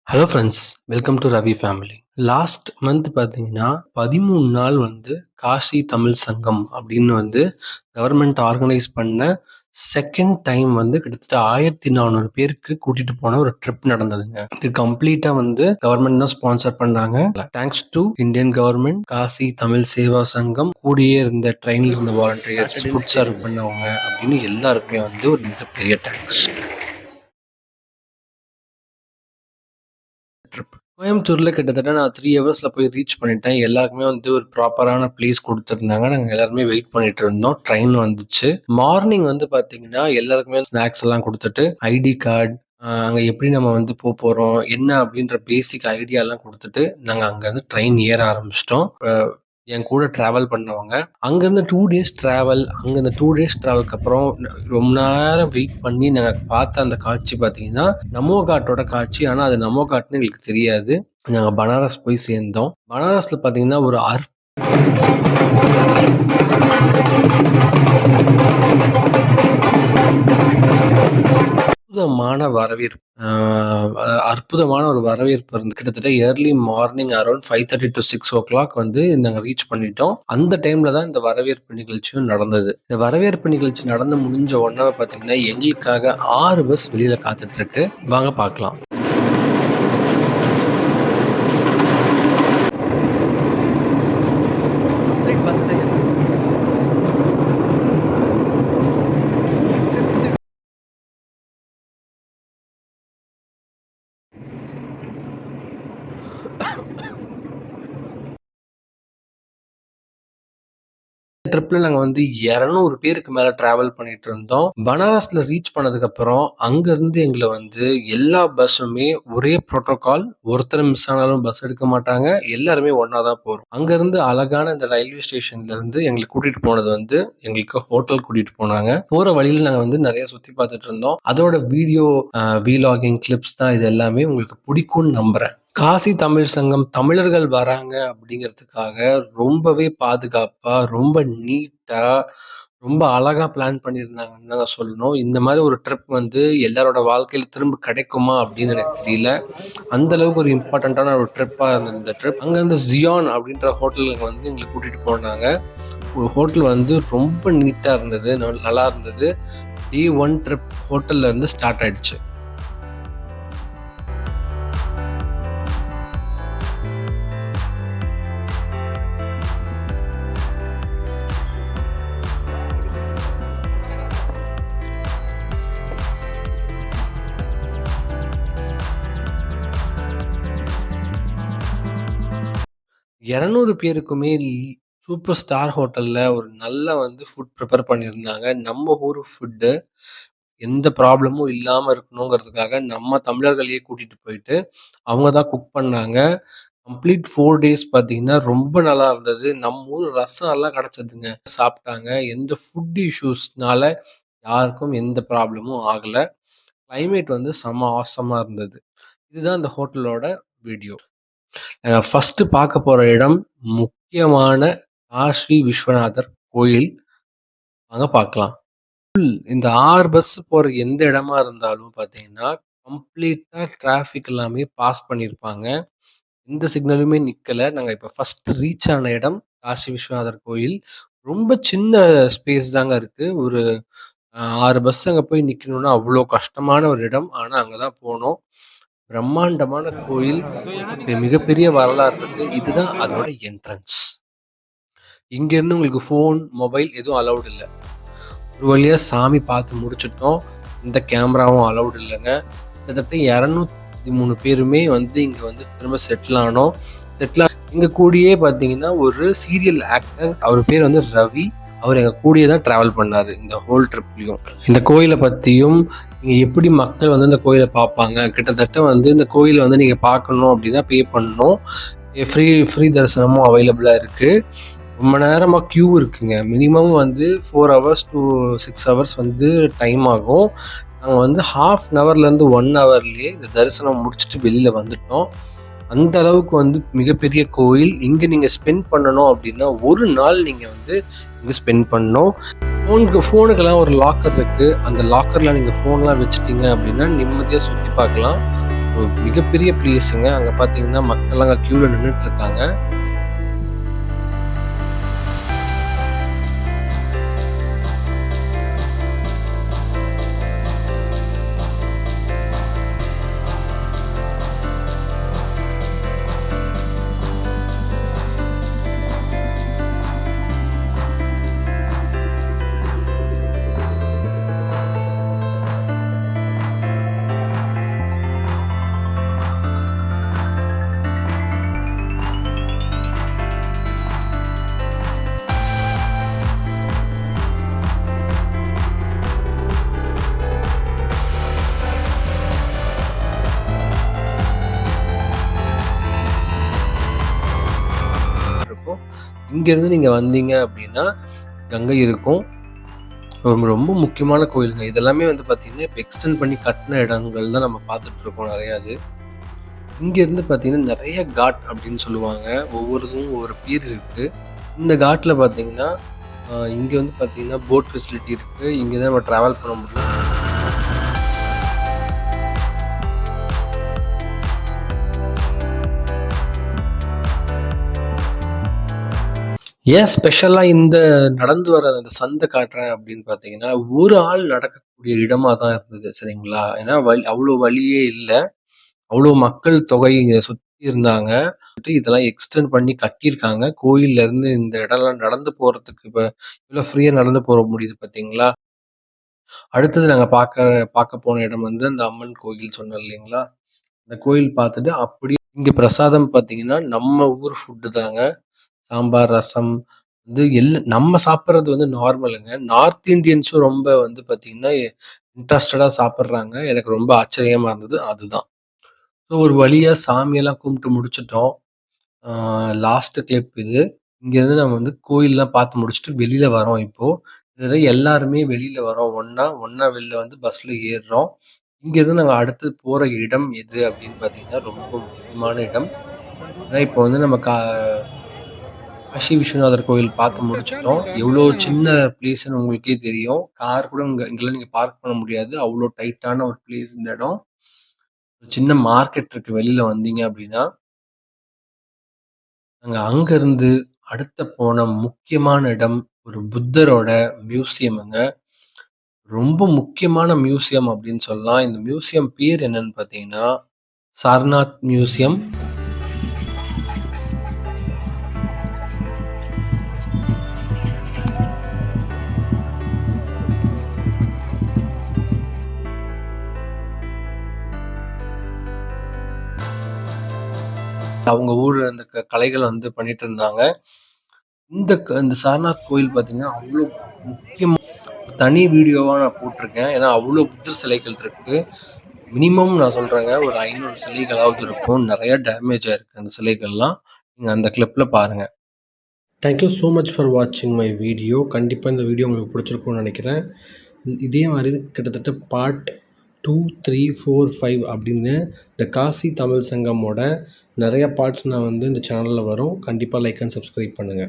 Hello friends, welcome to Ravi family. Last month பார்த்தீங்கன்னா 13 நாள் Cauchy Tamil சங்கம் அப்படின்னு கவர்மெண்ட் ஆர்கனைஸ் பண்ண செகண்ட் டைம் கிட்டத்தட்ட 1400 பேருக்கு கூட்டிட்டு போன ஒரு ட்ரிப் நடந்ததுங்க. இது கம்ப்ளீட்டா கவர்மெண்ட் தான் ஸ்பான்சர் பண்ணாங்க. Thanks to Indian government, Kashi Tamil Seva Sangam, கூடயே இருந்த ட்ரெயின்ல இருந்த வாலண்டியர்ஸ், ஃபுட் சர்வ் பண்ணவங்க அப்படின்னு எல்லாருக்குமே ஒரு மிகப்பெரிய தேங்க்ஸ். ட்ரிப் கோயம்புத்தூர்ல கிட்டத்தட்ட நான் 3 ஹவர்ஸ்ல போய் ரீச் பண்ணிட்டேன். எல்லாருக்குமே ஒரு ப்ராப்பரான பிளேஸ் குடுத்துருந்தாங்க. நாங்க எல்லாருமே வெயிட் பண்ணிட்டு இருந்தோம். ட்ரெயின் வந்துச்சு. மார்னிங் பார்த்தீங்கன்னா, எல்லாருக்குமே ஸ்நாக்ஸ் எல்லாம் குடுத்துட்டு, ஐடி கார்ட், அங்க எப்படி நம்ம போறோம், என்ன அப்படின்ற பேசிக் ஐடியாலாம் குடுத்துட்டு, நாங்க அங்கருந்து ட்ரெயின் ஏற ஆரம்பிச்சுட்டோம். என் கூட டிராவல் பண்ணவங்க, அங்கருந்து 2 டேஸ் டிராவல். அங்க அந்த 2 டேஸ் டிராவலுக்கு அப்புறம் ரொம்ப நேரம் வெயிட் பண்ணி நாங்க பார்த்த அந்த காட்சி பார்த்தீங்கன்னா, நமோ காட்டோட காட்சி. ஆனா அது நமோ காட்ன்னு எங்களுக்கு தெரியாது. நாங்க பனாரஸ் போய் சேர்ந்தோம். பனாரஸ்ல பார்த்தீங்கன்னா, ஒரு அற்புதமான வரவேற்பு. அற்புதமான ஒரு வரவேற்பு கிட்டத்தட்ட early morning around 5:30 to 6 o'clock நாங்க ரீச் பண்ணிட்டோம். அந்த டைம்ல தான் இந்த வரவேற்பு நிகழ்ச்சியும் நடந்தது. இந்த வரவேற்பு நிகழ்ச்சி நடந்து முடிஞ்ச உடனே பார்த்தீங்கன்னா, எங்களுக்காக 6 பஸ் வெளியில காத்துட்டு இருக்கு. வாங்க பார்க்கலாம். ட்ரிப்ல நாங்க 200 பேருக்கு மேல டிராவல் பண்ணிட்டு இருந்தோம். பனாரஸ்ல ரீச் பண்ணதுக்கு அப்புறம் அங்க இருந்து எங்கள எல்லா பஸ்ஸுமே ஒரே புரோட்டோகால். ஒருத்தர் மிஸ் ஆனாலும் பஸ் எடுக்க மாட்டாங்க. எல்லாருமே ஒண்ணா தான் போறோம். அங்க இருந்து அழகான இந்த ரயில்வே ஸ்டேஷன்ல இருந்து எங்கள கூட்டிட்டு போனது எங்களுக்கு ஹோட்டல் கூட்டிட்டு போனாங்க. போற வழியில நாங்க நிறைய சுத்தி பார்த்துட்டு இருந்தோம். அதோட வீடியோ வீலாகிங் கிளிப்ஸ் தான் இது எல்லாமே. உங்களுக்கு பிடிக்கும்னு நம்புறேன். காசி தமிழ் சங்கம் தமிழர்கள் வராங்க அப்படிங்கிறதுக்காக ரொம்பவே பாதுகாப்பா, ரொம்ப நீட்டா, ரொம்ப அழகா பிளான் பண்ணியிருந்தாங்கன்னு தான் சொல்லணும். இந்த மாதிரி ஒரு ட்ரிப் எல்லாரோட வாழ்க்கையில திரும்ப கிடைக்குமா அப்படின்னு எனக்கு தெரியல. அந்த அளவுக்கு ஒரு இம்பார்ட்டன்டான ஒரு ட்ரிப்பா இருந்தது இந்த ட்ரிப். அங்க ஜியான் அப்படின்ற ஹோட்டலுக்கு எங்களை கூட்டிட்டு போனாங்க. ஹோட்டல் ரொம்ப நீட்டா இருந்தது, நல்லா இருந்தது. டே 1 ட்ரிப் ஹோட்டல்ல இருந்து ஸ்டார்ட் ஆயிடுச்சு. 200 பேருக்குமே சூப்பர் ஸ்டார் ஹோட்டல்ல ஒரு நல்ல ஃபுட் ப்ரிப்பேர் பண்ணியிருந்தாங்க. நம்ம ஊர் ஃபுட்டு. எந்த ப்ராப்ளமும் இல்லாம இருக்கணுங்கிறதுக்காக நம்ம தமிழர்களையே கூட்டிட்டு போயிட்டு, அவங்க தான் குக் பண்ணாங்க. கம்ப்ளீட் 4 டேஸ் பார்த்தீங்கன்னா, ரொம்ப நல்லா இருந்தது. நம்ம ஊர் ரசம் எல்லாம் கிடைச்சதுங்க. சாப்பிட்டாங்க. எந்த ஃபுட் இஷ்யூஸ்னால யாருக்கும் எந்த ப்ராப்ளமும் ஆகல. கிளைமேட் செம்ம ஆசமா இருந்தது. இதுதான் இந்த ஹோட்டலோட வீடியோ. ஃபர்ஸ்ட் பார்க்க போற இடம் முக்கியமான காசி விஸ்வநாதர் கோயில். வாங்க பார்க்கலாம். இந்த 6 பஸ் போற எந்த இடமா இருந்தாலும் பார்த்தீங்கன்னா, கம்ப்ளீட்டா டிராஃபிக் எல்லாமே பாஸ் பண்ணியிருப்பாங்க. எந்த சிக்னலுமே நிக்கல. நாங்க இப்ப ஃபர்ஸ்ட் ரீச் ஆன இடம் காசி விஸ்வநாதர் கோயில். ரொம்ப சின்ன ஸ்பேஸ் தாங்க இருக்கு. ஒரு 6 பஸ் அங்க போய் நிக்கணும்னா அவ்ளோ கஷ்டமான ஒரு இடம். ஆனா அங்க தான் போனோம். பிரம்மாண்டமான கோயில். மிகப்பெரிய வரலாறு இருக்கு. இதுதான் அதோட என்ட்ரன்ஸ். இங்க இருந்து உங்களுக்கு ஃபோன், மொபைல் எதுவும் அலவுட் இல்ல. ஒரு வழியா சாமி பார்த்து முடிச்சுட்டோம். எந்த கேமராவும் அலவுட் இல்லங்க. கிட்டத்தட்ட 203 பேருமே இங்க திரும்ப செட்டில் ஆனோம். எங்க கூடயே பார்த்தீங்கன்னா, ஒரு சீரியல் ஆக்டர். அவர் பேர் ரவி. அவர் எங்க கூடயே தான் டிராவல் பண்ணாரு இந்த ஹோல் ட்ரிப்லயும். இந்த கோயில பத்தியும், இங்க எப்படி மக்கள் இந்த கோயில பார்ப்பாங்க, கிட்டத்தட்ட இந்த கோயில நீங்க பார்க்கணும் அப்படின்னா பே பண்ணணும். ஃப்ரீ தரிசனமும் அவைலபிளா இருக்கு. ரொம்ப நேரமா கியூ இருக்குங்க. Minimum 4 hours to 6 hours time ஆகும். நாங்க ½ அன் ஹவர்லேருந்து 1 ஹவர்லயே இந்த தரிசனம் முடிச்சுட்டு வெளியில வந்துட்டோம். அந்த அளவுக்கு மிகப்பெரிய கோயில். இங்க நீங்க ஸ்பெண்ட் பண்ணணும் அப்படின்னா, ஒரு நாள் நீங்க இங்க ஸ்பெண்ட் பண்ணணும். ஃபோனுக்கெல்லாம் ஒரு லாக்கர் இருக்கு. அந்த லாக்கர்ல நீங்க ஃபோன்லாம் வச்சுட்டீங்க அப்படின்னா நிம்மதியா சுத்தி பார்க்கலாம். ஒரு மிகப்பெரிய பிளேஸுங்க. அங்க பார்த்தீங்கன்னா, மக்கள்லாம் அங்க கியூல நின்னுட்டுருக்காங்க. இருக்கும். இங்கேருந்து நீங்க வந்தீங்க அப்டின்னா, கங்கை இருக்கும். ரொம்ப முக்கியமான கோயிலுங்க. இதெல்லாமே வந்து பார்த்தீங்கன்னா, இப்ப எக்ஸ்டெண்ட் பண்ணி கட்டுன இடங்கள் தான் நம்ம பார்த்துட்டுருக்கோம் நெறையா இது. இங்கேருந்து பார்த்தீங்கன்னா, நெறைய காட் அப்டின்னு சொல்லுவாங்க. ஒவ்வொருதும் ஒவ்வொரு பேர் இருக்கு. இந்த காட்ல பார்த்தீங்கன்னா, இங்க வந்து பார்த்தீங்கன்னா, போட் ஃபெசிலிட்டி இருக்கு. இங்க தான் நம்ம ட்ராவல் பண்ண முடியும். ஏன் ஸ்பெஷலா இந்த நடந்து வர அந்த சந்த காட்டுறேன் அப்படின்னு பார்த்தீங்கன்னா, ஒரு ஆள் நடக்கக்கூடிய இடமா தான் இருந்தது. சரிங்களா? ஏன்னா அவ்ளோ வழியே இல்ல. அவ்ளோ மக்கள் தொகை இங்க சுத்தி இருந்தாங்க. இதெல்லாம் எக்ஸ்டெண்ட் பண்ணி கட்டியிருக்காங்க. கோயில்ல இருந்து இந்த இடம்லாம் நடந்து போறதுக்கு இப்ப இவ்ளோ ஃப்ரீயா நடந்து போற முடியுது பார்த்தீங்களா? அடுத்தது நாங்க பார்க்க போன இடம் வந்து அந்த அம்மன் கோயில் சொன்னேன் இல்லைங்களா? அந்த கோயில் பார்த்துட்டு அப்படியே இங்க பிரசாதம் பார்த்தீங்கன்னா, நம்ம ஊர் ஃபுட்டு தாங்க. சாம்பார், ரசம் வந்து நம்ம சாப்பிடுறது வந்து நார்மலுங்க. நார்த் இண்டியன்ஸும் ரொம்ப வந்து பார்த்தீங்கன்னா, இன்ட்ரஸ்டடா சாப்பிடுறாங்க. எனக்கு ரொம்ப ஆச்சரியமா இருந்தது அதுதான். ஸோ ஒரு வழியா சாமியெல்லாம் கும்பிட்டு முடிச்சுட்டோம். ஆ லாஸ்ட் கிளிப் இது. இங்கேருந்து நம்ம வந்து கோயில்லாம் பார்த்து முடிச்சுட்டு வெளியில வரோம் இப்போ. இதுல எல்லாருமே வெளியில வரோம் ஒண்ணா. ஒண்ணா வெளில வந்து பஸ்ல ஏறுறோம். இங்கேருந்து நாங்க அடுத்து போற இடம் எது அப்படின்னு பார்த்தீங்கன்னா, ரொம்ப முக்கியமான இடம். ஏன்னா இப்போ வந்து நம்ம காசி விஸ்வநாதர் கோயில் பார்த்து முடிச்சுட்டோம். எவ்ளோ சின்ன பிளேஸ்ன்னு உங்களுக்கே தெரியும். கார் கூட இங்கலாம் நீங்க பார்க் பண்ண முடியாது. அவ்ளோ டைட்டான ஒரு பிளேஸ் இந்த இடம். ஒரு சின்ன மார்க்கெட் இருக்கு வெளியில வந்தீங்க அப்படின்னா. நாங்க அங்கருந்து அடுத்த போன முக்கியமான இடம் ஒரு புத்தரோட மியூசியமுங்க. ரொம்ப முக்கியமான மியூசியம் அப்படின்னு சொல்லலாம். இந்த மியூசியம் பேர் என்னன்னு பார்த்தீங்கன்னா, சாரநாத் மியூசியம். அவங்க ஊர்ல இந்த கலைகள் வந்து பண்ணிட்டு இருந்தாங்க. இந்த சாரநாத் கோயில் பார்த்தீங்கன்னா, அவ்ளோ முக்கியமா தனி வீடியோவா நான் போட்டிருக்கேன். ஏன்னா, அவ்ளோ புத்தர் சிலைகள் இருக்கு. மினிமம் நான் சொல்றேங்க, ஒரு 500 சிலைகளாவது இருக்கும். நெறைய டேமேஜ் ஆயிருக்கு அந்த சிலைகள்லாம். நீங்க அந்த கிளிப்ல பாருங்க. Thank you so much for வாட்சிங் மை வீடியோ. கண்டிப்பா இந்த வீடியோ உங்களுக்கு பிடிச்சிருக்கும்னு நெனைக்கிறேன். இதே மாரி கிட்டத்தட்ட பார்ட் 2, 3, 4, 5 அப்படின்னு இந்த காசி தமிழ் சங்கமோட நெறைய பார்ட்ஸ் நான் வந்து இந்த சேனல்ல வரும். கண்டிப்பா லைக் அண்ட் சப்ஸ்கிரைப் பண்ணுங்க.